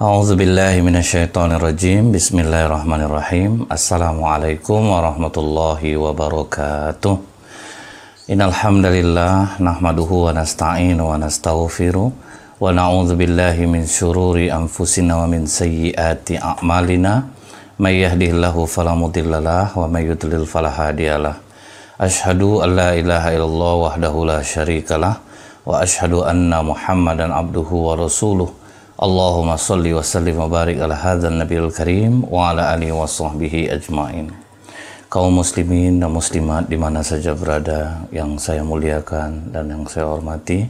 A'udzubillahi minasyaitonirrajim. Bismillahirrahmanirrahim. Assalamualaikum warahmatullahi wabarakatuh. Innal hamdalillah nahmaduhu wa nasta'inu wa nastaghfiruh wa na'udzubillahi min syururi anfusina wa min sayyiati a'malina. May yahdihillahu fala mudhillalah wa may yudlil fala hadiyalah. Asyhadu an la ilaha illallah wahdahu la syarikalah wa asyhadu anna Muhammadan abduhu wa rasuluh. Allahumma sholli wa sallim wa barik ala hadzal nabiyil karim wa ala alihi wa sahbihi ajmain. Kaum muslimin dan muslimat di mana saja berada yang saya muliakan dan yang saya hormati,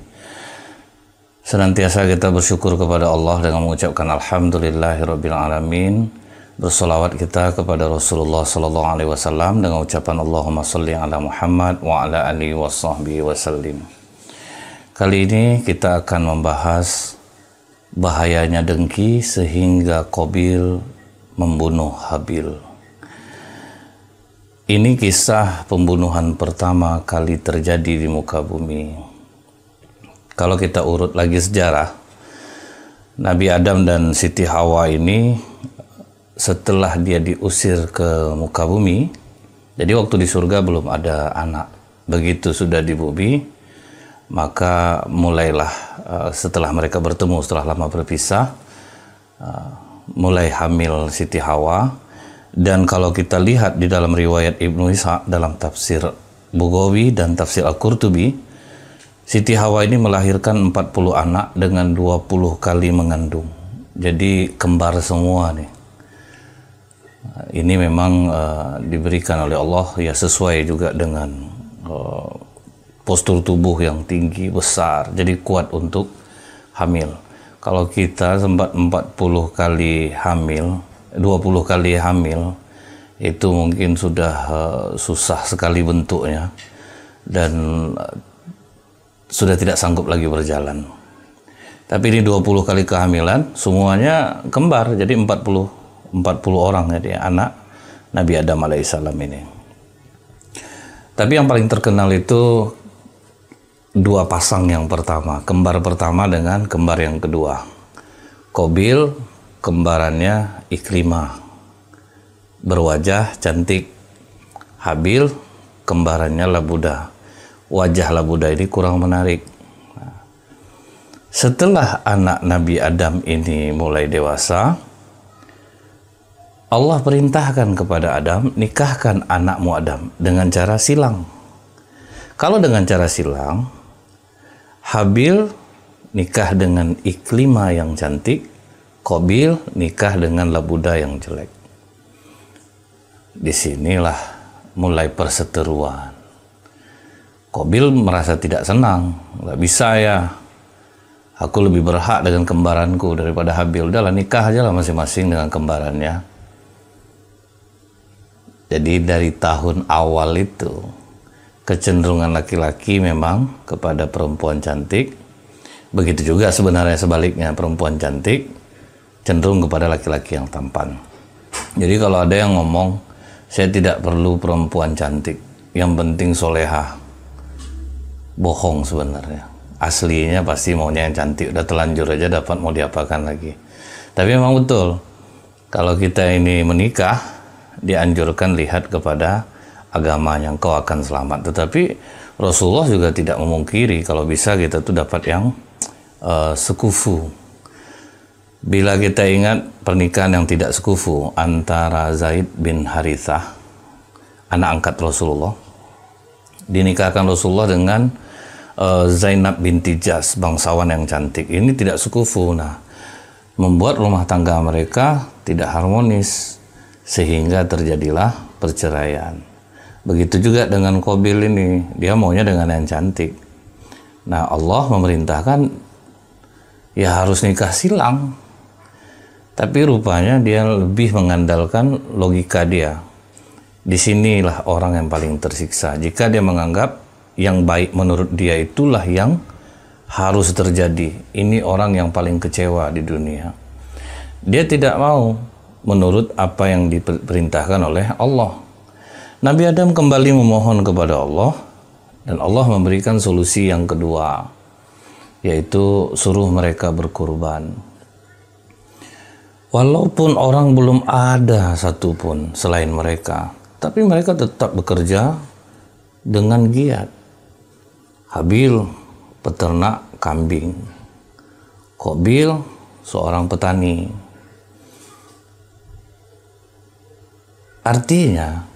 senantiasa kita bersyukur kepada Allah dengan mengucapkan alhamdulillahirabbil alamin. Bersolawat kita kepada Rasulullah sallallahu alaihi wasallam dengan ucapan Allahumma sholli ala Muhammad wa ala alihi wa sahbihi wasallim. Kali ini kita akan membahas bahayanya dengki sehingga Qabil membunuh Habil. Ini kisah pembunuhan pertama kali terjadi di muka bumi. Kalau kita urut lagi sejarah, Nabi Adam dan Siti Hawa ini setelah dia diusir ke muka bumi, jadi waktu di surga belum ada anak. Begitu sudah di bumi, maka mulailah setelah mereka bertemu setelah lama berpisah, mulai hamil Siti Hawa. Dan kalau kita lihat di dalam riwayat Ibnu Ishaq dalam tafsir Bughawi dan tafsir Al-Qurtubi, Siti Hawa ini melahirkan 40 anak dengan 20 kali mengandung. Jadi kembar semua nih. Ini memang diberikan oleh Allah ya, sesuai juga dengan postur tubuh yang tinggi, besar, jadi kuat untuk hamil. Kalau kita sempat 40 kali hamil, 20 kali hamil, itu mungkin sudah susah sekali bentuknya dan sudah tidak sanggup lagi berjalan. Tapi ini 20 kali kehamilan, semuanya kembar, jadi 40 orang jadi anak Nabi Adam alaihissalam ini. Tapi yang paling terkenal itu dua pasang yang pertama, kembar pertama dengan kembar yang kedua. Qabil kembarannya Ikrimah, berwajah cantik. Habil kembarannya Labuda, wajah Labuda ini kurang menarik. Setelah anak Nabi Adam ini mulai dewasa, Allah perintahkan kepada Adam, nikahkan anakmu Adam dengan cara silang. Kalau dengan cara silang, Habil nikah dengan Iklimah yang cantik, Qabil nikah dengan Labuda yang jelek. Disinilah mulai perseteruan. Qabil merasa tidak senang, nggak bisa ya, aku lebih berhak dengan kembaranku daripada Habil. Udahlah, nikah aja lah masing-masing dengan kembarannya. Jadi dari tahun awal itu, kecenderungan laki-laki memang kepada perempuan cantik. Begitu juga sebenarnya sebaliknya, perempuan cantik cenderung kepada laki-laki yang tampan. Jadi kalau ada yang ngomong, saya tidak perlu perempuan cantik, yang penting soleha, bohong sebenarnya. Aslinya pasti maunya yang cantik, udah telanjur aja dapat, mau diapakan lagi. Tapi memang betul, kalau kita ini menikah, dianjurkan lihat kepada agamanya, engkau akan selamat. Tetapi Rasulullah juga tidak memungkiri kalau bisa kita tuh dapat yang sekufu. Bila kita ingat pernikahan yang tidak sekufu antara Zaid bin Harithah, anak angkat Rasulullah, dinikahkan Rasulullah dengan Zainab binti Jas, bangsawan yang cantik. Ini tidak sekufu. Nah, membuat rumah tangga mereka tidak harmonis, sehingga terjadilah perceraian. Begitu juga dengan Qabil ini, dia maunya dengan yang cantik. Nah, Allah memerintahkan ya harus nikah silang. Tapi rupanya dia lebih mengandalkan logika dia. Disinilah orang yang paling tersiksa. Jika dia menganggap yang baik menurut dia itulah yang harus terjadi. Ini orang yang paling kecewa di dunia. Dia tidak mau menurut apa yang diperintahkan oleh Allah. Nabi Adam kembali memohon kepada Allah, dan Allah memberikan solusi yang kedua, yaitu suruh mereka berkurban. Walaupun orang belum ada satupun selain mereka, tapi mereka tetap bekerja dengan giat. Habil, peternak kambing. Qabil, seorang petani. Artinya,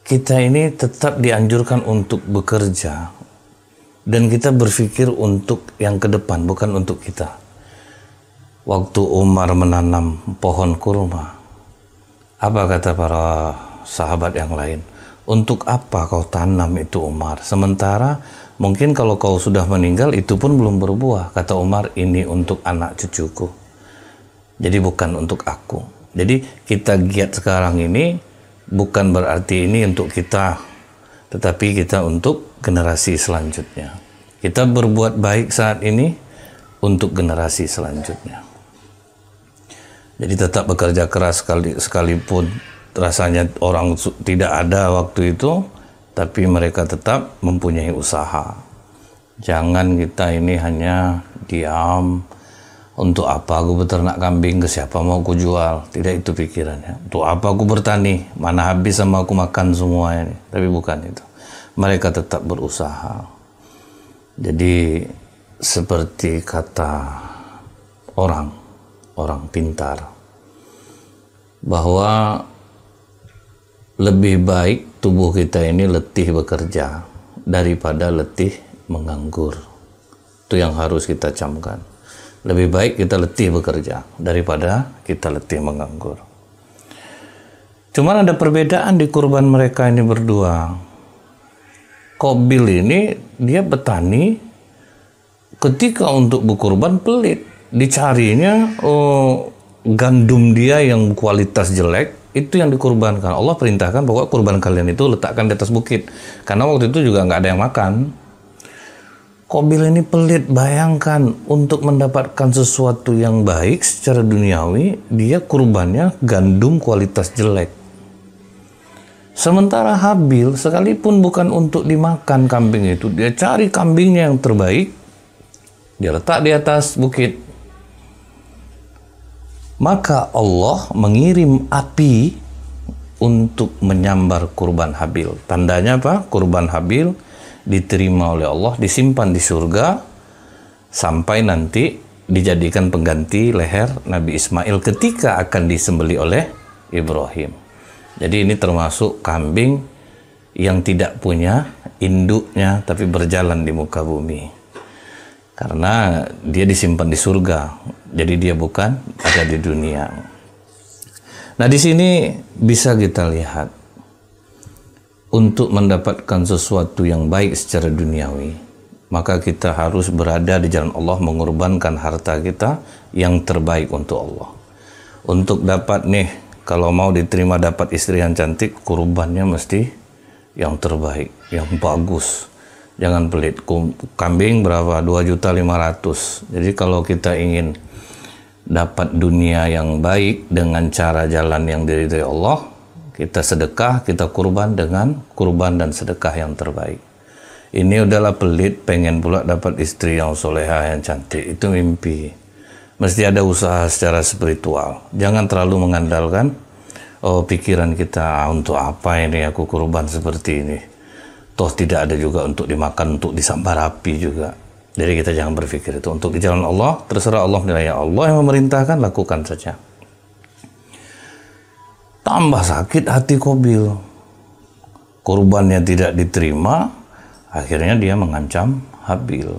kita ini tetap dianjurkan untuk bekerja. Dan kita berpikir untuk yang ke depan, bukan untuk kita. Waktu Umar menanam pohon kurma, apa kata para sahabat yang lain? Untuk apa kau tanam itu, Umar? Sementara mungkin kalau kau sudah meninggal itu pun belum berbuah. Kata Umar, ini untuk anak cucuku. Jadi bukan untuk aku. Jadi kita giat sekarang ini bukan berarti ini untuk kita, tetapi kita untuk generasi selanjutnya. Kita berbuat baik saat ini untuk generasi selanjutnya. Jadi tetap bekerja keras sekalipun rasanya orang tidak ada waktu itu, tapi mereka tetap mempunyai usaha. Jangan kita ini hanya diam. Untuk apa aku beternak kambing, ke siapa mau aku jual? Tidak itu pikirannya. Untuk apa aku bertani? Mana habis sama aku makan semua ini? Tapi bukan itu. Mereka tetap berusaha. Jadi seperti kata orang pintar, bahwa lebih baik tubuh kita ini letih bekerja daripada letih menganggur. Itu yang harus kita camkan. Lebih baik kita letih bekerja daripada kita letih menganggur. Cuman ada perbedaan di kurban mereka ini berdua. Qabil ini dia petani, ketika untuk berkurban pelit. Dicarinya gandum dia yang kualitas jelek, itu yang dikurbankan. Allah perintahkan bahwa kurban kalian itu letakkan di atas bukit. Karena waktu itu juga nggak ada yang makan. Qabil ini pelit, bayangkan untuk mendapatkan sesuatu yang baik secara duniawi, dia kurbannya gandum kualitas jelek. Sementara Habil, sekalipun bukan untuk dimakan kambing itu, dia cari kambingnya yang terbaik, dia letak di atas bukit. Maka Allah mengirim api untuk menyambar kurban Habil. Tandanya apa? Kurban Habil diterima oleh Allah, disimpan di surga sampai nanti dijadikan pengganti leher Nabi Ismail ketika akan disembeli oleh Ibrahim. Jadi ini termasuk kambing yang tidak punya induknya tapi berjalan di muka bumi. Karena dia disimpan di surga, jadi dia bukan ada di dunia. Nah, di sini bisa kita lihat, untuk mendapatkan sesuatu yang baik secara duniawi, maka kita harus berada di jalan Allah, mengorbankan harta kita yang terbaik untuk Allah. Untuk dapat nih, kalau mau diterima dapat istri yang cantik, kurbannya mesti yang terbaik, yang bagus. Jangan pelit. Kambing berapa? 2.500.000. Jadi kalau kita ingin dapat dunia yang baik dengan cara jalan yang diridhai Allah, kita sedekah, kita kurban dengan kurban dan sedekah yang terbaik. Ini udahlah pelit, pengen pula dapat istri yang soleha, yang cantik. Itu mimpi. Mesti ada usaha secara spiritual. Jangan terlalu mengandalkan, pikiran kita, untuk apa ini aku kurban seperti ini. Toh tidak ada juga untuk dimakan, untuk disambar api juga. Jadi kita jangan berpikir itu. Untuk di jalan Allah, terserah Allah menilai. Allah yang memerintahkan, lakukan saja. Tambah sakit hati Qabil. Kurbannya tidak diterima, akhirnya dia mengancam Habil.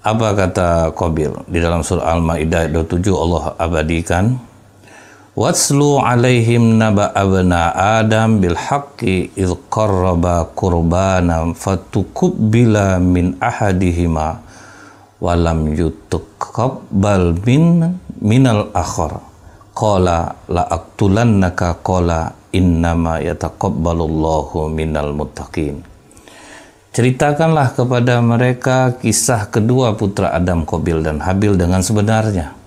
Apa kata Qabil? Di dalam surah Al-Maidah 27 Allah abadikan, "Watslu alaihim naba abna Adam bil haqqi idh qarraba qurbanan fatukubbila min ahadihima walam yutuqabbal minal akhar. Qala la aqtulannaka qala innama yataqabbalullahu minal muttaqin." Ceritakanlah kepada mereka kisah kedua putra Adam, Qabil dan Habil dengan sebenarnya.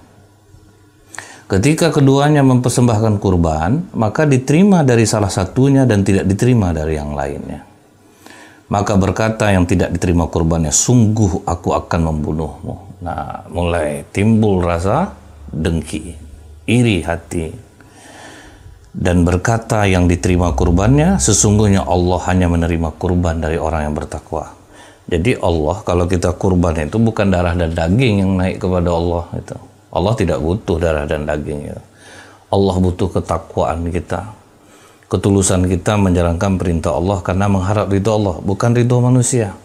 Ketika keduanya mempersembahkan kurban, maka diterima dari salah satunya dan tidak diterima dari yang lainnya. Maka berkata yang tidak diterima kurbannya, "Sungguh aku akan membunuhmu." Nah, mulai timbul rasa dengki, iri hati, dan berkata yang diterima kurbannya, sesungguhnya Allah hanya menerima kurban dari orang yang bertakwa. Jadi Allah, kalau kita kurban itu bukan darah dan daging yang naik kepada Allah itu. Allah tidak butuh darah dan daging itu. Allah butuh ketakwaan kita, ketulusan kita menjalankan perintah Allah karena mengharap ridho Allah, bukan ridho manusia.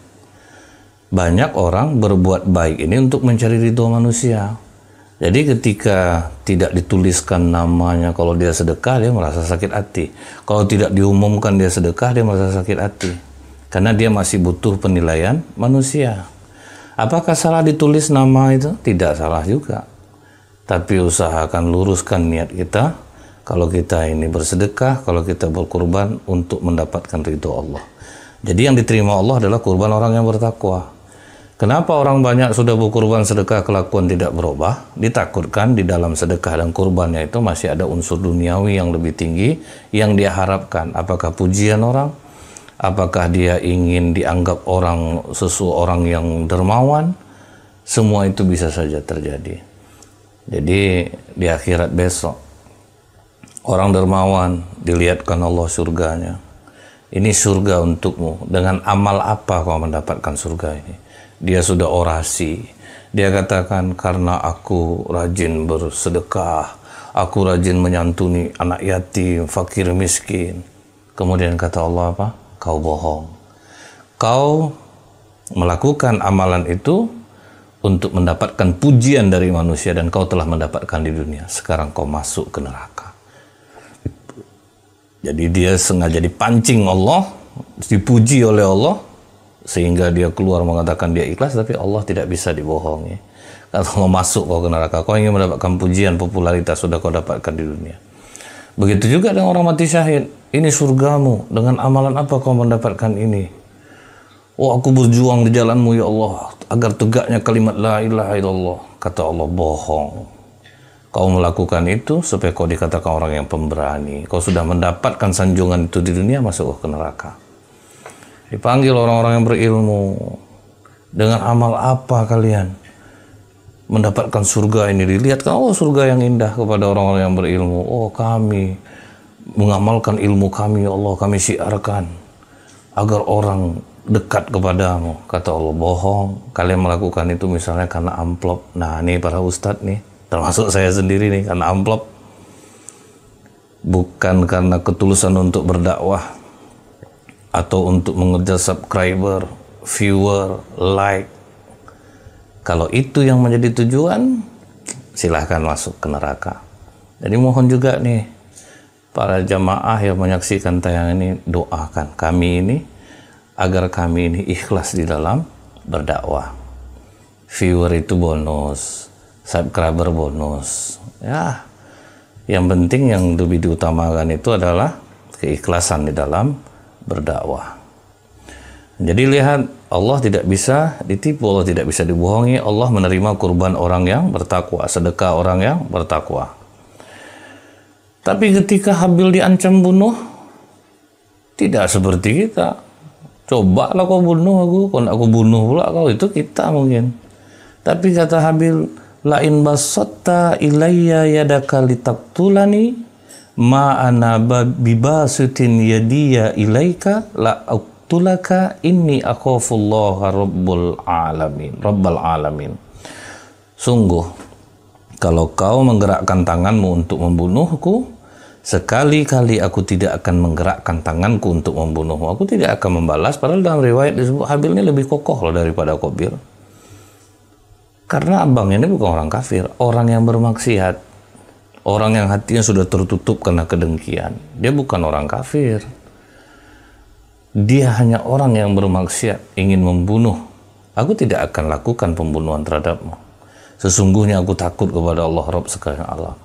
Banyak orang berbuat baik ini untuk mencari ridho manusia. Jadi ketika tidak dituliskan namanya, kalau dia sedekah dia merasa sakit hati. Kalau tidak diumumkan dia sedekah dia merasa sakit hati. Karena dia masih butuh penilaian manusia. Apakah salah ditulis nama itu? Tidak salah juga. Tapi usahakan luruskan niat kita. Kalau kita ini bersedekah, kalau kita berkurban untuk mendapatkan ridho Allah. Jadi yang diterima Allah adalah kurban orang yang bertakwa. Kenapa orang banyak sudah berkurban sedekah kelakuan tidak berubah? Ditakutkan di dalam sedekah dan kurbannya itu masih ada unsur duniawi yang lebih tinggi yang dia harapkan. Apakah pujian orang? Apakah dia ingin dianggap orang seseorang yang dermawan? Semua itu bisa saja terjadi. Jadi di akhirat besok orang dermawan dilihatkan Allah surganya. Ini surga untukmu. Dengan amal apa kau mendapatkan surga ini? Dia sudah orasi. Dia katakan, karena aku rajin bersedekah, aku rajin menyantuni anak yatim, fakir, miskin. Kemudian kata Allah apa? Kau bohong. Kau melakukan amalan itu untuk mendapatkan pujian dari manusia dan kau telah mendapatkan di dunia. Sekarang kau masuk ke neraka. Jadi dia sengaja dipancing Allah, dipuji oleh Allah, sehingga dia keluar mengatakan dia ikhlas, tapi Allah tidak bisa dibohongi. Kalau masuk kau ke neraka, kau ingin mendapatkan pujian, popularitas, sudah kau dapatkan di dunia. Begitu juga dengan orang mati syahid. Ini surgamu, dengan amalan apa kau mendapatkan ini? Oh, aku berjuang di jalanmu ya Allah, agar tegaknya kalimat la ilaha illallah. Kata Allah, bohong. Kau melakukan itu supaya kau dikatakan orang yang pemberani. Kau sudah mendapatkan sanjungan itu di dunia, masuk ke neraka. Dipanggil orang-orang yang berilmu. Dengan amal apa kalian mendapatkan surga ini? Dilihatkan, oh surga yang indah kepada orang-orang yang berilmu. Oh, kami mengamalkan ilmu kami ya Allah, kami syiarkan agar orang dekat kepadamu. Kata Allah, bohong. Kalian melakukan itu misalnya karena amplop. Nah, ini para ustadz nih, termasuk saya sendiri nih, karena amplop. Bukan karena ketulusan untuk berdakwah atau untuk mengejar subscriber, viewer, like. Kalau itu yang menjadi tujuan, silahkan masuk ke neraka. Jadi mohon juga nih, para jamaah yang menyaksikan tayangan ini, doakan kami ini, agar kami ini ikhlas di dalam berdakwah. Viewer itu bonus, subscriber bonus. Ya, yang penting yang lebih diutamakan itu adalah keikhlasan di dalam berdakwah. Jadi lihat, Allah tidak bisa ditipu, Allah tidak bisa dibohongi. Allah menerima kurban orang yang bertakwa, sedekah orang yang bertakwa. Tapi ketika Habil diancam bunuh, tidak seperti kita. Cobalah kau bunuh aku, kalau aku bunuh pula kau, itu kita mungkin. Tapi kata Habil, lain basatta ilayya yadaka litaktulani ma ana bibasutin yadiya ilaika la aktulaka inni akhafullaha rabbul alamin. Sungguh, kalau kau menggerakkan tanganmu untuk membunuhku, sekali-kali aku tidak akan menggerakkan tanganku untuk membunuhmu. Aku tidak akan membalas. Padahal dalam riwayat disebut Habil ini lebih kokoh loh daripada Qabil. Karena abangnya ini bukan orang kafir, orang yang bermaksiat. Orang yang hatinya sudah tertutup karena kedengkian. Dia bukan orang kafir. Dia hanya orang yang bermaksiat, ingin membunuh. Aku tidak akan lakukan pembunuhan terhadapmu. Sesungguhnya aku takut kepada Allah Rabb sekalian alam.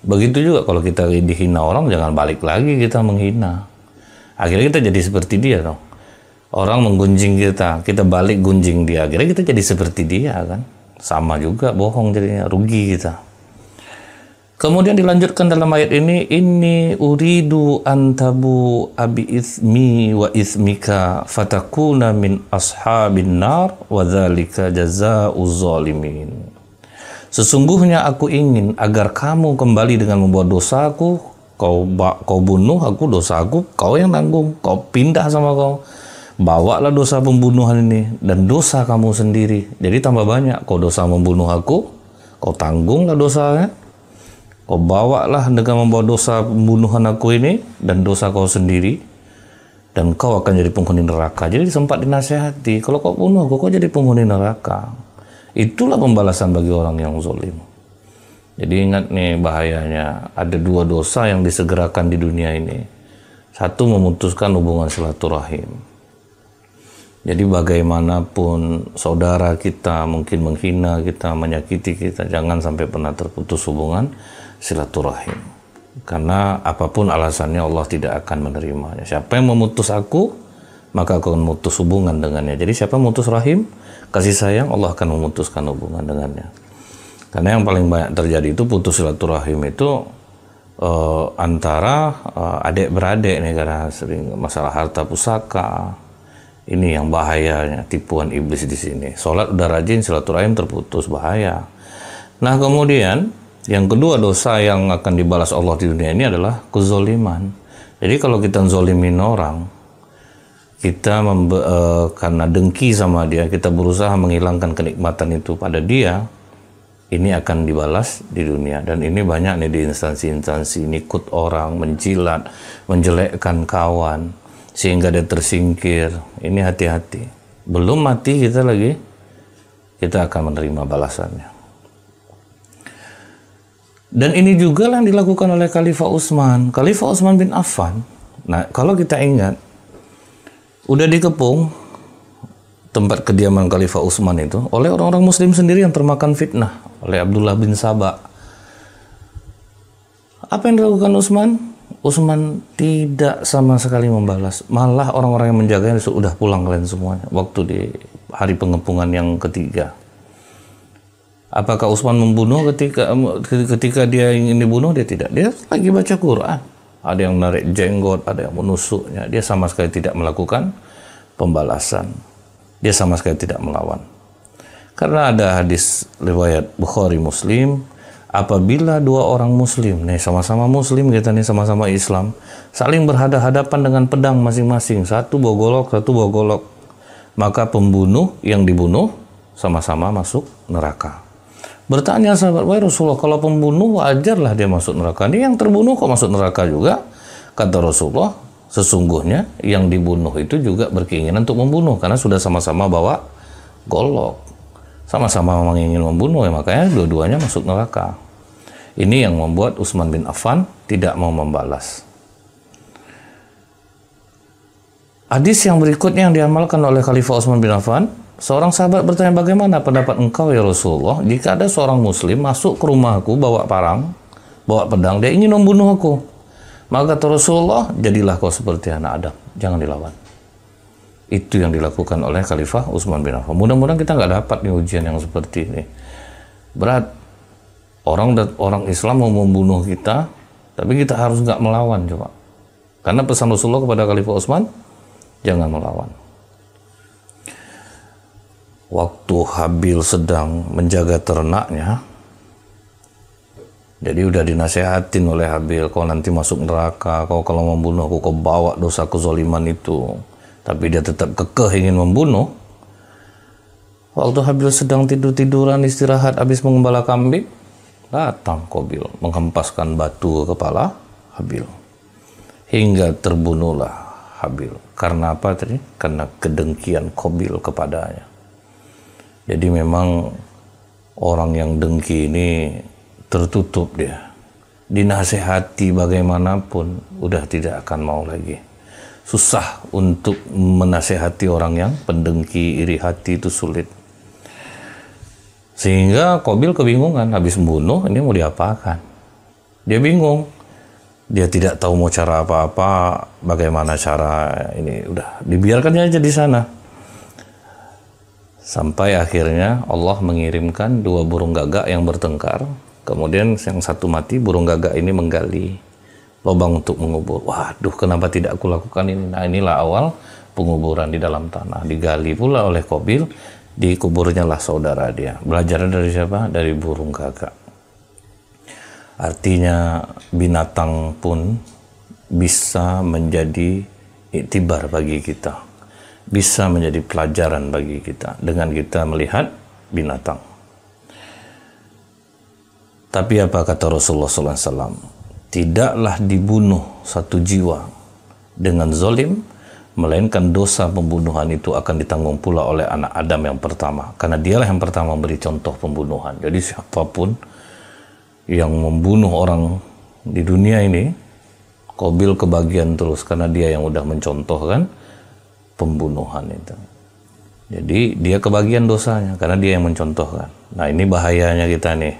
Begitu juga kalau kita dihina orang, jangan balik lagi kita menghina. Akhirnya kita jadi seperti dia dong. Orang menggunjing kita, kita balik gunjing dia. Akhirnya kita jadi seperti dia kan. Sama juga bohong jadinya, rugi kita. Kemudian dilanjutkan dalam ayat ini, inni uridu antabu abi ismi wa ismika fatakuna min ashabin nar wa dzalika jazaa'uz zalimin. Sesungguhnya aku ingin agar kamu kembali dengan membawa dosaku, kau bunuh aku, dosa aku, kau yang tanggung, kau pindah sama kau. Bawalah dosa pembunuhan ini dan dosa kamu sendiri. Jadi tambah banyak, kau dosa membunuh aku, kau tanggunglah dosanya. Kau bawalah dengan membawa dosa pembunuhan aku ini dan dosa kau sendiri. Dan kau akan jadi penghuni neraka. Jadi sempat dinasehati, kalau kau bunuh aku, kau jadi penghuni neraka. Itulah pembalasan bagi orang yang zalim. Jadi ingat nih bahayanya, ada dua dosa yang disegerakan di dunia ini. Satu, memutuskan hubungan silaturahim. Jadi bagaimanapun saudara kita mungkin menghina kita, menyakiti kita, jangan sampai pernah terputus hubungan silaturahim. Karena apapun alasannya Allah tidak akan menerimanya. Siapa yang memutus aku, maka aku akan memutus hubungan dengannya. Jadi siapa yang memutus rahim, kasih sayang, Allah akan memutuskan hubungan dengannya. Karena yang paling banyak terjadi itu putus silaturahim itu antara adik beradik nih, karena sering masalah harta pusaka. Ini yang bahayanya, tipuan iblis di sini. Sholat udah rajin, silaturahim terputus, bahaya. Nah kemudian yang kedua dosa yang akan dibalas Allah di dunia ini adalah kezoliman. Jadi kalau kita zolimin orang, kita karena dengki sama dia, kita berusaha menghilangkan kenikmatan itu pada dia, ini akan dibalas di dunia. Dan ini banyak nih di instansi-instansi, nikut orang, menjilat, menjelekkan kawan, sehingga dia tersingkir. Ini hati-hati. Belum mati kita lagi, kita akan menerima balasannya. Dan ini juga yang dilakukan oleh Khalifah Utsman. Khalifah Utsman bin Affan. Nah, kalau kita ingat, udah dikepung tempat kediaman Khalifah Utsman itu oleh orang-orang muslim sendiri yang termakan fitnah oleh Abdullah bin Saba. Apa yang dilakukan Utsman? Utsman tidak sama sekali membalas. Malah orang-orang yang menjaganya sudah pulang kalian semuanya waktu di hari pengepungan yang ketiga. Apakah Utsman membunuh ketika dia ingin dibunuh? Dia tidak. Dia lagi baca Quran. Ada yang menarik jenggot, ada yang menusuknya. Dia sama sekali tidak melakukan pembalasan. Dia sama sekali tidak melawan. Karena ada hadis riwayat Bukhari Muslim, apabila dua orang muslim, nih sama-sama muslim kita nih, sama-sama Islam, saling berhadapan dengan pedang masing-masing, satu bawa golok, satu bawa golok, maka pembunuh yang dibunuh sama-sama masuk neraka. Bertanya sahabat, wahai Rasulullah, kalau pembunuh wajarlah dia masuk neraka. Ini yang terbunuh kok masuk neraka juga? Kata Rasulullah, sesungguhnya yang dibunuh itu juga berkeinginan untuk membunuh, karena sudah sama-sama bawa golok, sama-sama ingin membunuh, ya makanya dua-duanya masuk neraka. Ini yang membuat Utsman bin Affan tidak mau membalas. Hadis yang berikutnya yang diamalkan oleh Khalifah Utsman bin Affan, seorang sahabat bertanya, bagaimana pendapat engkau ya Rasulullah jika ada seorang muslim masuk ke rumahku bawa bawa pedang, dia ingin membunuh aku. Maka kata Rasulullah, jadilah kau seperti anak Adam, jangan dilawan. Itu yang dilakukan oleh Khalifah Utsman bin Affan. Mudah-mudahan kita nggak dapat nih ujian yang seperti ini. Berat. Orang Islam mau membunuh kita, tapi kita harus nggak melawan coba. Karena pesan Rasulullah kepada Khalifah Utsman, jangan melawan. Waktu Habil sedang menjaga ternaknya, jadi udah dinasehatin oleh Habil, kau nanti masuk neraka, kau kalau membunuh aku, kau bawa dosa kezaliman itu. Tapi dia tetap kekeh ingin membunuh. Waktu Habil sedang tidur-tiduran istirahat habis mengembala kambing, datang Qabil menghempaskan batu ke kepala Habil. Hingga terbunuhlah Habil. Karena apa tadi? Karena kedengkian Qabil kepadanya. Jadi memang orang yang dengki ini tertutup dia. Dinasehati bagaimanapun, udah tidak akan mau lagi. Susah untuk menasehati orang yang pendengki, iri hati, itu sulit. Sehingga Qabil kebingungan, habis membunuh ini mau diapakan. Dia bingung. Dia tidak tahu mau cara apa-apa, bagaimana cara ini, udah dibiarkan aja di sana. Sampai akhirnya Allah mengirimkan dua burung gagak yang bertengkar. Kemudian yang satu mati, burung gagak ini menggali lubang untuk mengubur. Waduh, kenapa tidak aku lakukan ini? Nah, inilah awal penguburan di dalam tanah. Digali pula oleh Qabil, dikuburnya lah saudara dia. Belajar dari siapa? Dari burung gagak. Artinya binatang pun bisa menjadi iktibar bagi kita, bisa menjadi pelajaran bagi kita dengan kita melihat binatang. Tapi apa kata Rasulullah SAW? Tidaklah dibunuh satu jiwa dengan zalim, melainkan dosa pembunuhan itu akan ditanggung pula oleh anak Adam yang pertama, karena dialah yang pertama memberi contoh pembunuhan. Jadi siapapun yang membunuh orang di dunia ini, Qabil kebagian terus, karena dia yang udah mencontohkan pembunuhan itu. Jadi dia kebagian dosanya karena dia yang mencontohkan. Nah, ini bahayanya kita nih,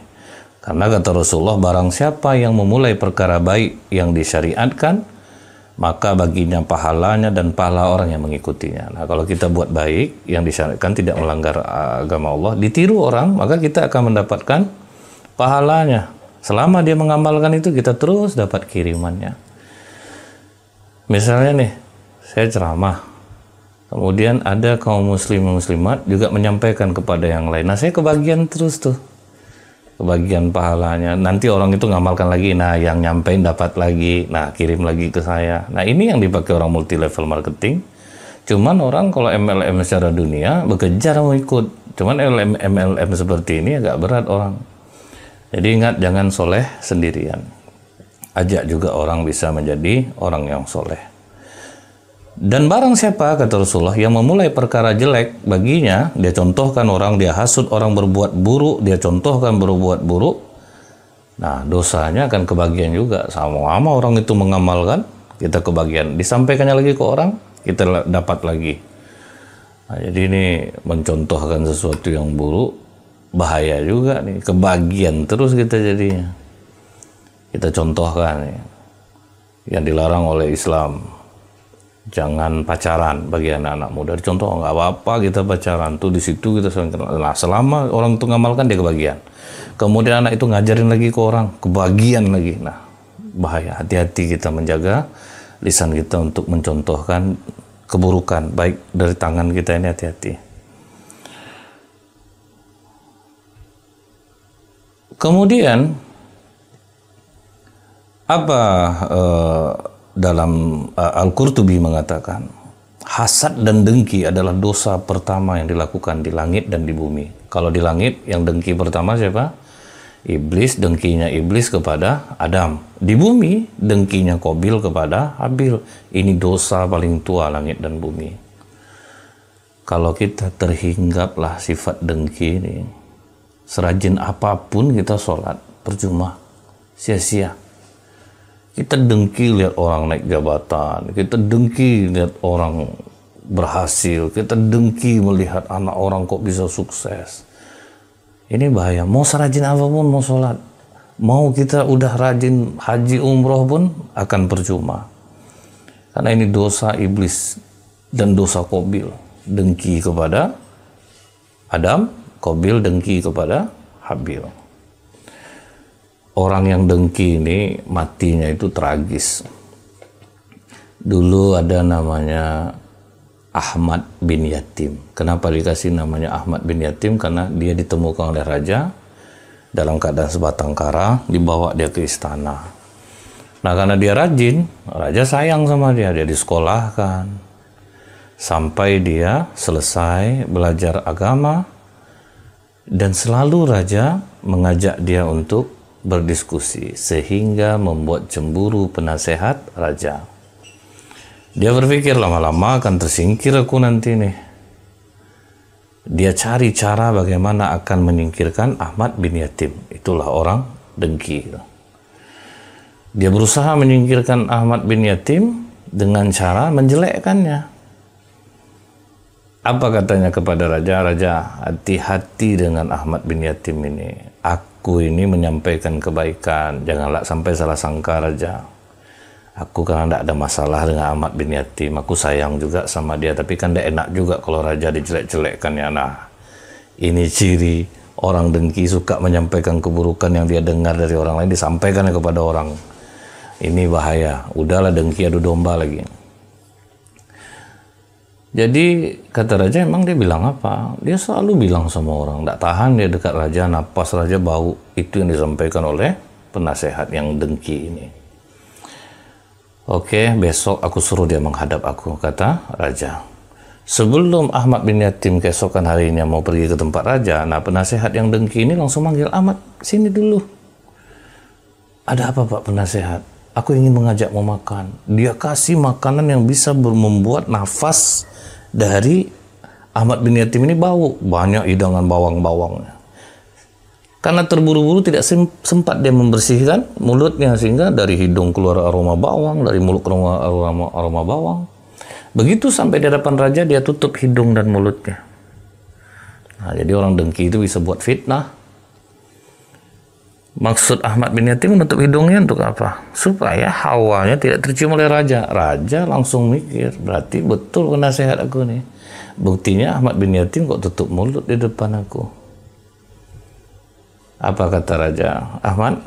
karena kata Rasulullah, barang siapa yang memulai perkara baik yang disyariatkan, maka baginya pahalanya dan pahala orang yang mengikutinya. Nah, kalau kita buat baik yang disyariatkan, tidak melanggar agama Allah, ditiru orang, maka kita akan mendapatkan pahalanya. Selama dia mengamalkan itu, kita terus dapat kirimannya. Misalnya nih, saya ceramah, kemudian ada kaum muslim muslimat juga menyampaikan kepada yang lain. Nah, saya kebagian terus tuh, kebagian pahalanya. Nanti orang itu ngamalkan lagi, nah yang nyampein dapat lagi, nah kirim lagi ke saya. Nah, ini yang dipakai orang multi level marketing. Cuman orang kalau MLM secara dunia bekejar mau ikut. Cuman MLM seperti ini agak berat orang. Jadi ingat, jangan soleh sendirian. Ajak juga orang bisa menjadi orang yang soleh. Dan barang siapa, kata Rasulullah, yang memulai perkara jelek baginya, dia contohkan orang, dia hasut orang berbuat buruk, dia contohkan berbuat buruk, nah dosanya akan kebagian juga. Sama-sama orang itu mengamalkan, kita kebagian. Disampaikannya lagi ke orang, kita dapat lagi. Nah, jadi ini mencontohkan sesuatu yang buruk, bahaya juga nih, kebagian terus kita jadinya. Kita contohkan nih, yang dilarang oleh Islam, jangan pacaran bagi anak-anak muda. Contoh, nggak apa-apa kita pacaran tuh, di situ kita saling kenal. Nah, selama orang itu ngamalkan, dia kebagian. Kemudian anak itu ngajarin lagi ke orang, kebagian lagi. Nah, bahaya. Hati-hati kita menjaga lisan kita untuk mencontohkan keburukan baik dari tangan kita ini, hati-hati. Kemudian apa dalam Al-Qurtubi mengatakan, hasad dan dengki adalah dosa pertama yang dilakukan di langit dan di bumi. Kalau di langit, yang dengki pertama siapa? Iblis, dengkinya Iblis kepada Adam. Di bumi, dengkinya Qabil kepada Habil. Ini dosa paling tua langit dan bumi. Kalau kita terhinggaplah sifat dengki ini, serajin apapun kita sholat, percuma, sia-sia. Kita dengki lihat orang naik jabatan, kita dengki lihat orang berhasil, kita dengki melihat anak orang kok bisa sukses. Ini bahaya. Mau serajin apapun, mau sholat, mau kita udah rajin haji umroh pun akan percuma. Karena ini dosa iblis dan dosa Qabil. Dengki kepada Adam, Qabil dengki kepada Habil. Orang yang dengki ini matinya itu tragis. Dulu ada namanya Ahmad bin Yatim. Kenapa dikasih namanya Ahmad bin Yatim? Karena dia ditemukan oleh raja dalam keadaan sebatang kara, dibawa dia ke istana. Nah, karena dia rajin, raja sayang sama dia, dia disekolahkan sampai dia selesai belajar agama, dan selalu raja mengajak dia untuk berdiskusi sehingga membuat cemburu penasehat raja. Dia berpikir, lama-lama akan tersingkir aku nanti nih. Dia cari cara bagaimana akan menyingkirkan Ahmad bin Yatim. Itulah orang dengki. Dia berusaha menyingkirkan Ahmad bin Yatim dengan cara menjelekkannya. Apa katanya kepada raja? Raja, hati-hati dengan Ahmad bin Yatim ini. Aku ini menyampaikan kebaikan, janganlah sampai salah sangka raja. Aku karena tidak ada masalah dengan Ahmad bin Yatim, aku sayang juga sama dia, tapi kan tidak enak juga kalau raja dijelek-jelekkan ya. Nah, ini ciri orang dengki, suka menyampaikan keburukan yang dia dengar dari orang lain, disampaikan kepada orang. Ini bahaya. Udahlah, dengki adu domba lagi. Jadi kata raja, emang dia bilang apa? Dia selalu bilang sama orang, tidak tahan dia dekat raja, napas raja bau. Itu yang disampaikan oleh penasehat yang dengki ini. Oke, besok aku suruh dia menghadap aku, kata raja. Sebelum Ahmad bin Yatim keesokan harinya mau pergi ke tempat raja, nah penasehat yang dengki ini langsung manggil, Ahmad, sini dulu. Ada apa Pak penasehat? Aku ingin mengajakmu makan. Dia kasih makanan yang bisa membuat nafas dari Ahmad bin Yatim ini bau. Banyak hidangan bawang-bawangnya. Karena terburu-buru tidak sempat dia membersihkan mulutnya, sehingga dari hidung keluar aroma bawang, dari mulut keluar aroma bawang. Begitu sampai di hadapan raja, dia tutup hidung dan mulutnya. Nah, jadi orang dengki itu bisa buat fitnah. Maksud Ahmad bin Yatim menutup hidungnya untuk apa? Supaya hawanya tidak tercium oleh raja. Raja langsung mikir, berarti betul nasihat aku nih. Buktinya Ahmad bin Yatim kok tutup mulut di depan aku. Apa kata raja? Ahmad,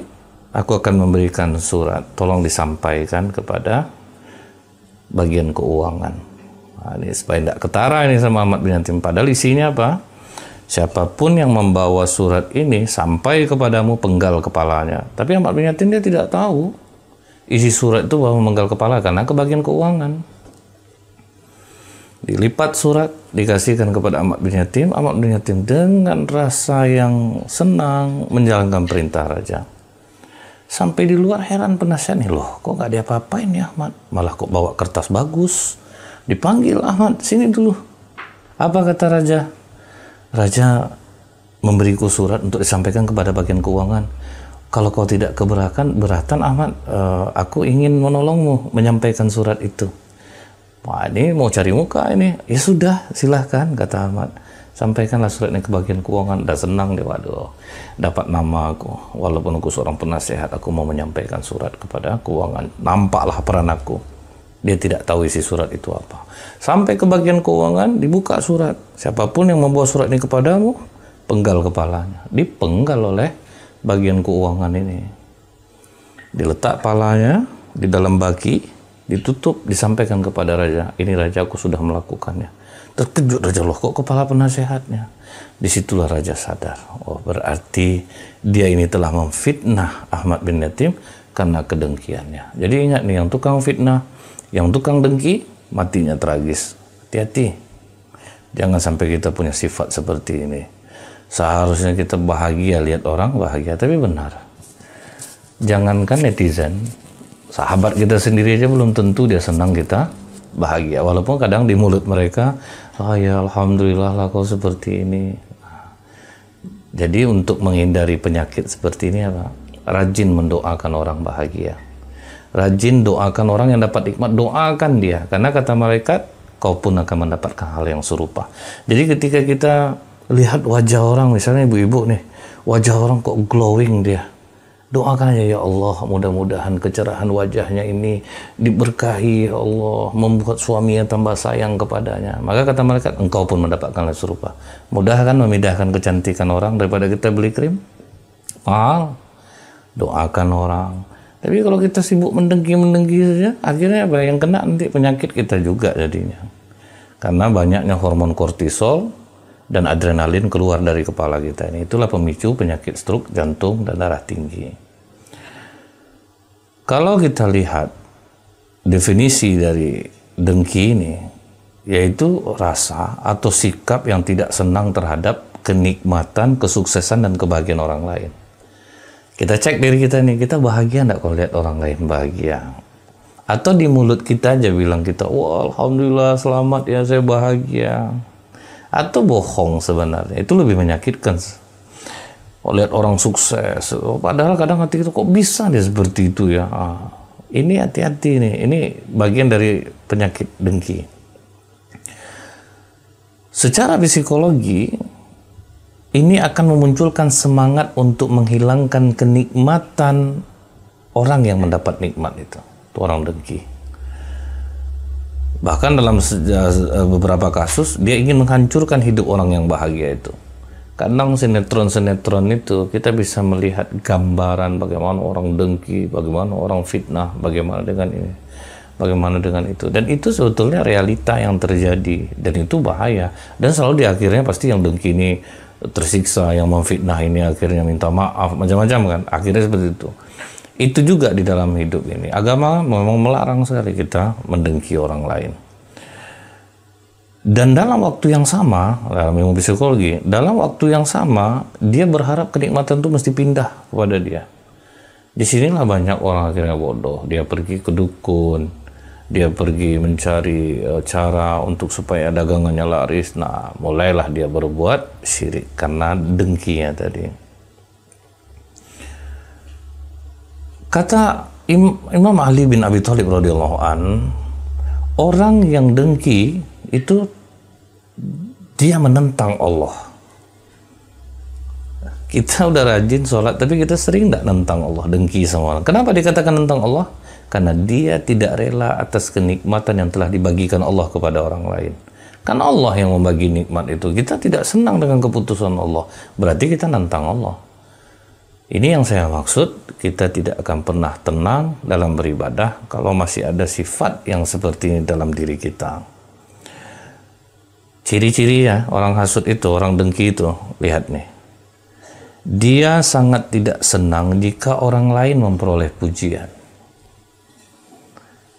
aku akan memberikan surat. Tolong disampaikan kepada bagian keuangan. Nah, ini supaya tidak ketara ini sama Ahmad bin Yatim. Padahal isinya apa? Siapapun yang membawa surat ini sampai kepadamu, penggal kepalanya. Tapi Ahmad bin Yatim dia tidak tahu isi surat itu bahwa menggal kepala, karena ke bagian keuangan. Dilipat surat, dikasihkan kepada Ahmad bin Yatim. Ahmad bin Yatim dengan rasa yang senang menjalankan perintah raja. Sampai di luar heran penasehat nih, loh kok gak diapa-apain ya Ahmad? Malah kok bawa kertas bagus. Dipanggil, Ahmad, sini dulu. Apa kata raja? Raja memberiku surat untuk disampaikan kepada bagian keuangan. Kalau kau tidak beratan Ahmad, aku ingin menolongmu menyampaikan surat itu. Wah, ini mau cari muka ini. Ya sudah, silahkan, kata Ahmad. Sampaikanlah suratnya ke bagian keuangan. Udah senang dia, waduh, dapat nama aku. Walaupun aku seorang penasehat, aku mau menyampaikan surat kepada keuangan. Nampaklah peran aku. Dia tidak tahu isi surat itu apa. Sampai ke bagian keuangan, dibuka surat. Siapapun yang membawa surat ini kepadamu, penggal kepalanya. Dipenggal oleh bagian keuangan ini. Diletak palanya di dalam baki, ditutup, disampaikan kepada raja. Ini raja, aku sudah melakukannya. Terkejut raja, loh kok kepala penasehatnya? Disitulah raja sadar. Oh, berarti dia ini telah memfitnah Ahmad bin Yatim karena kedengkiannya. Jadi ingat nih, yang tukang fitnah, yang tukang dengki, matinya tragis. Hati-hati. Jangan sampai kita punya sifat seperti ini. Seharusnya kita bahagia lihat orang bahagia, tapi benar. Jangankan netizen, sahabat kita sendiri aja belum tentu dia senang kita bahagia. Walaupun kadang di mulut mereka, oh ya alhamdulillah lah kau seperti ini. Jadi untuk menghindari penyakit seperti ini apa? Rajin mendoakan orang bahagia. Rajin doakan orang yang dapat nikmat, doakan dia. Karena kata malaikat, kau pun akan mendapatkan hal yang serupa. Jadi ketika kita lihat wajah orang, misalnya ibu-ibu nih, wajah orang kok glowing dia. Doakan aja, ya Allah, mudah-mudahan kecerahan wajahnya ini diberkahi, ya Allah, membuat suaminya tambah sayang kepadanya. Maka kata malaikat, engkau pun mendapatkan hal serupa. Mudah kan memindahkan kecantikan orang daripada kita beli krim? Mahal. Doakan orang. Tapi kalau kita sibuk mendengki saja, akhirnya apa? Yang kena nanti penyakit kita juga jadinya. Karena banyaknya hormon kortisol dan adrenalin keluar dari kepala kita ini. Itulah pemicu penyakit stroke, jantung, dan darah tinggi. Kalau kita lihat definisi dari dengki ini, yaitu rasa atau sikap yang tidak senang terhadap kenikmatan, kesuksesan, dan kebahagiaan orang lain. Kita cek diri kita nih, kita bahagia enggak kalau lihat orang lain bahagia? Atau di mulut kita aja bilang kita, wah alhamdulillah selamat ya saya bahagia. Atau bohong sebenarnya, itu lebih menyakitkan. Lihat orang sukses, padahal kadang hati kita kok bisa dia seperti itu ya. Ini hati-hati nih, ini bagian dari penyakit dengki. Secara psikologi, ini akan memunculkan semangat untuk menghilangkan kenikmatan orang yang mendapat nikmat itu orang dengki. Bahkan dalam beberapa kasus, dia ingin menghancurkan hidup orang yang bahagia itu. Kadang sinetron-sinetron itu kita bisa melihat gambaran bagaimana orang dengki, bagaimana orang fitnah, bagaimana dengan ini. Bagaimana dengan itu? Dan itu sebetulnya realita yang terjadi, dan itu bahaya. Dan selalu di akhirnya pasti yang dengki ini tersiksa, yang memfitnah ini akhirnya minta maaf, macam-macam kan. Akhirnya seperti itu. Itu juga di dalam hidup ini. Agama memang melarang sekali kita mendengki orang lain. Dan dalam waktu yang sama, dalam ilmu psikologi, dalam waktu yang sama, dia berharap kenikmatan itu mesti pindah kepada dia. Disinilah banyak orang akhirnya bodoh. Dia pergi ke dukun, dia pergi mencari cara untuk supaya dagangannya laris. Nah, mulailah dia berbuat syirik karena dengkinya tadi. Kata Imam Ali bin Abi Thalib radhiyallahu an, orang yang dengki itu dia menentang Allah. Kita udah rajin sholat, tapi kita sering tidak nentang Allah, dengki sama orang. Kenapa dikatakan nentang Allah? Karena dia tidak rela atas kenikmatan yang telah dibagikan Allah kepada orang lain. Kan Allah yang membagi nikmat itu. Kita tidak senang dengan keputusan Allah, berarti kita nentang Allah. Ini yang saya maksud, kita tidak akan pernah tenang dalam beribadah kalau masih ada sifat yang seperti ini dalam diri kita. Ciri-ciri ya orang hasud itu, orang dengki itu, lihat nih. Dia sangat tidak senang jika orang lain memperoleh pujian.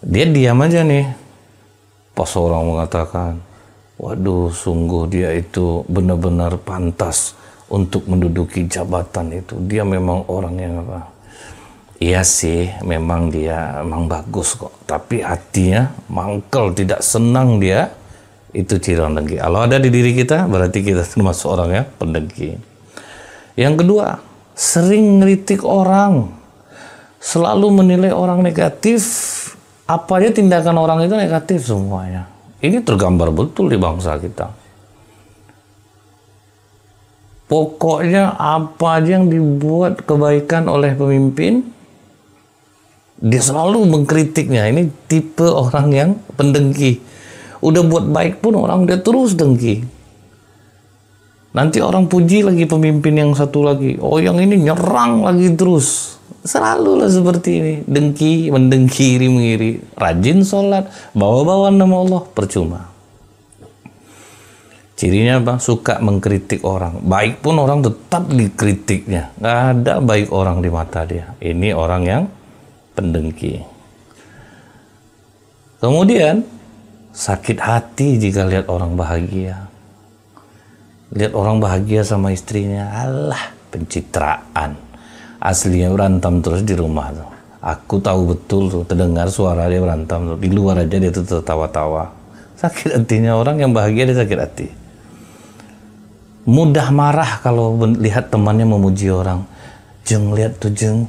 Dia diam aja nih. Pas orang mengatakan, waduh sungguh dia itu benar-benar pantas untuk menduduki jabatan itu. Dia memang orang yang apa? Iya sih, memang dia memang bagus kok. Tapi hatinya mangkel, tidak senang dia. Itu ciri orang dengki. Kalau ada di diri kita, berarti kita termasuk orang yang pendengki. Yang kedua, sering ngeritik orang, selalu menilai orang negatif. Apa aja tindakan orang itu negatif semuanya. Ini tergambar betul di bangsa kita. Pokoknya apa aja yang dibuat kebaikan oleh pemimpin, dia selalu mengkritiknya. Ini tipe orang yang pendengki. Udah buat baik pun orang dia terus dengki. Nanti orang puji lagi pemimpin yang satu lagi. Oh yang ini nyerang lagi terus. Selalu lah seperti ini. Dengki, mendengki, iri mengiri. Rajin sholat, bawa-bawa nama Allah, percuma. Cirinya apa? Suka mengkritik orang. Baik pun orang tetap dikritiknya. Nggak ada baik orang di mata dia. Ini orang yang pendengki. Kemudian sakit hati jika lihat orang bahagia. Lihat orang bahagia sama istrinya, alah pencitraan. Aslinya berantem terus di rumah tuh. Aku tahu betul tuh, terdengar suara dia berantem tuh. Di luar aja dia tuh tertawa-tawa. Sakit hatinya orang yang bahagia, dia sakit hati. Mudah marah kalau lihat temannya memuji orang. Jeng, lihat tuh Jeng,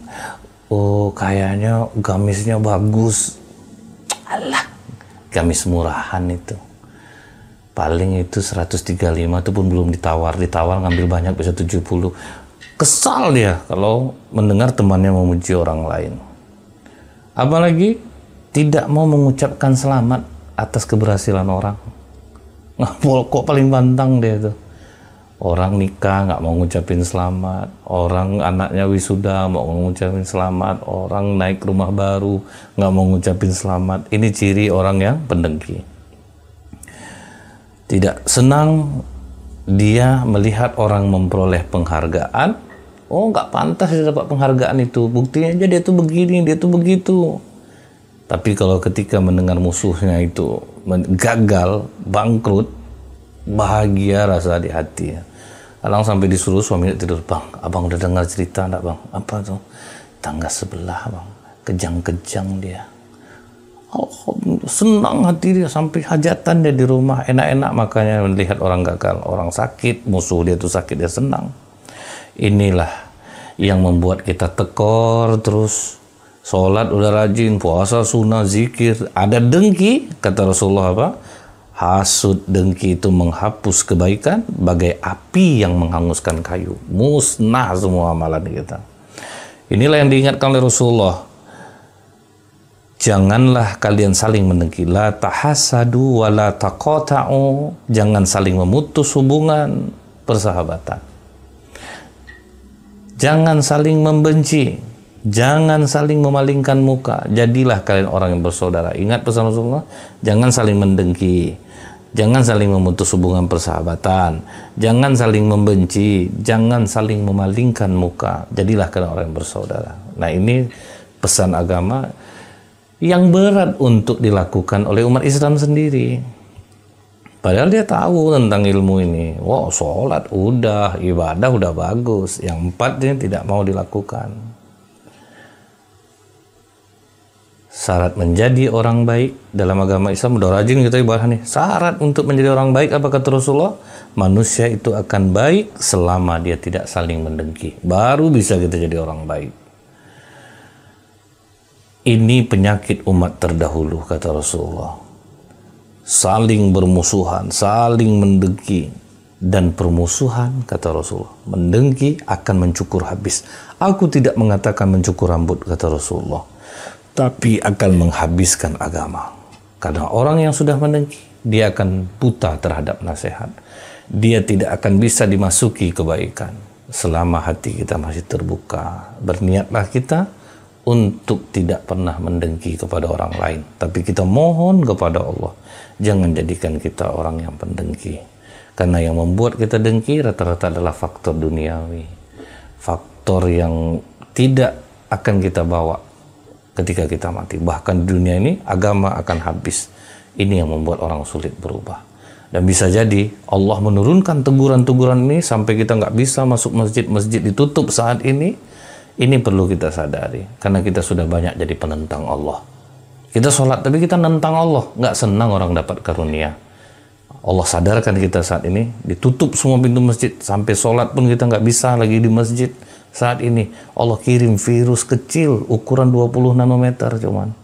oh kayaknya gamisnya bagus. Alah, gamis murahan itu. Paling itu 135 itu pun belum ditawar ngambil banyak bisa 70. Kesal dia kalau mendengar temannya memuji orang lain. Apalagi tidak mau mengucapkan selamat atas keberhasilan orang. Kok paling pantang dia itu. Orang nikah nggak mau ngucapin selamat, orang anaknya wisuda mau ngucapin selamat, orang naik rumah baru nggak mau ngucapin selamat. Ini ciri orang yang pendengki. Tidak senang dia melihat orang memperoleh penghargaan. Oh nggak pantas dia dapat penghargaan itu. Buktinya aja dia tuh begini, dia tuh begitu. Tapi kalau ketika mendengar musuhnya itu gagal, bangkrut, bahagia rasa di hati ya. Kadang sampai disuruh suaminya tidur, bang, abang udah dengar cerita enggak bang? Apa tuh? Tangga sebelah bang, kejang-kejang dia. Oh, senang hati dia sampai hajatan dia di rumah, enak-enak makanya melihat orang gagal, orang sakit, musuh dia tuh sakit dia senang. Inilah yang membuat kita tekor terus. Sholat udah rajin, puasa sunnah, zikir, ada dengki, kata Rasulullah apa? Hasud, dengki itu menghapus kebaikan bagai api yang menghanguskan kayu. Musnah semua amalan kita. Inilah yang diingatkan oleh Rasulullah. Janganlah kalian saling mendengki. La tahasadu wa la taqata'u. Jangan saling memutus hubungan persahabatan. Jangan saling membenci. Jangan saling memalingkan muka. Jadilah kalian orang yang bersaudara. Ingat pesan Rasulullah, jangan saling mendengki, jangan saling memutus hubungan persahabatan, jangan saling membenci, jangan saling memalingkan muka. Jadilah kalian orang yang bersaudara. Nah, ini pesan agama yang berat untuk dilakukan oleh umat Islam sendiri. Padahal dia tahu tentang ilmu ini. Wow, sholat udah, ibadah udah bagus. Yang 4 dia tidak mau dilakukan. Syarat menjadi orang baik dalam agama Islam, udah rajin kita ibadah nih. Syarat untuk menjadi orang baik apa kata Rasulullah? Manusia itu akan baik selama dia tidak saling mendengki. Baru bisa kita jadi orang baik. Ini penyakit umat terdahulu kata Rasulullah. Saling bermusuhan, saling mendengki. Dan permusuhan kata Rasulullah, mendengki akan mencukur habis. Aku tidak mengatakan mencukur rambut kata Rasulullah, tapi akan menghabiskan agama. Karena orang yang sudah mendengki, dia akan buta terhadap nasihat. Dia tidak akan bisa dimasuki kebaikan selama hati kita masih terbuka. Berniatlah kita untuk tidak pernah mendengki kepada orang lain, tapi kita mohon kepada Allah, jangan jadikan kita orang yang pendengki. Karena yang membuat kita dengki rata-rata adalah faktor duniawi, faktor yang tidak akan kita bawa ketika kita mati. Bahkan di dunia ini agama akan habis. Ini yang membuat orang sulit berubah. Dan bisa jadi Allah menurunkan teguran-teguran ini sampai kita nggak bisa masuk masjid ditutup saat ini. Ini perlu kita sadari, karena kita sudah banyak jadi penentang Allah. Kita sholat tapi kita nentang Allah, nggak senang orang dapat karunia. Allah sadarkan kita saat ini, ditutup semua pintu masjid, sampai sholat pun kita nggak bisa lagi di masjid. Saat ini Allah kirim virus kecil ukuran 20 nanometer cuman.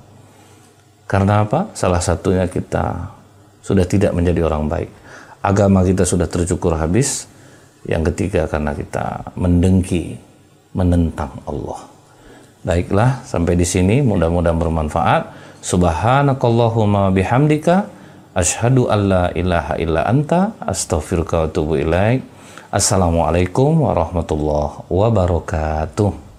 Karena apa? Salah satunya kita sudah tidak menjadi orang baik. Agama kita sudah tercukur habis. Yang ketiga karena kita mendengki, menentang Allah. Baiklah, sampai di sini mudah-mudahan bermanfaat. Subhanakallahumma bihamdika asyhadu alla ilaha illa anta astaghfiruka wa atubu ilaik. Assalamualaikum warahmatullahi wabarakatuh.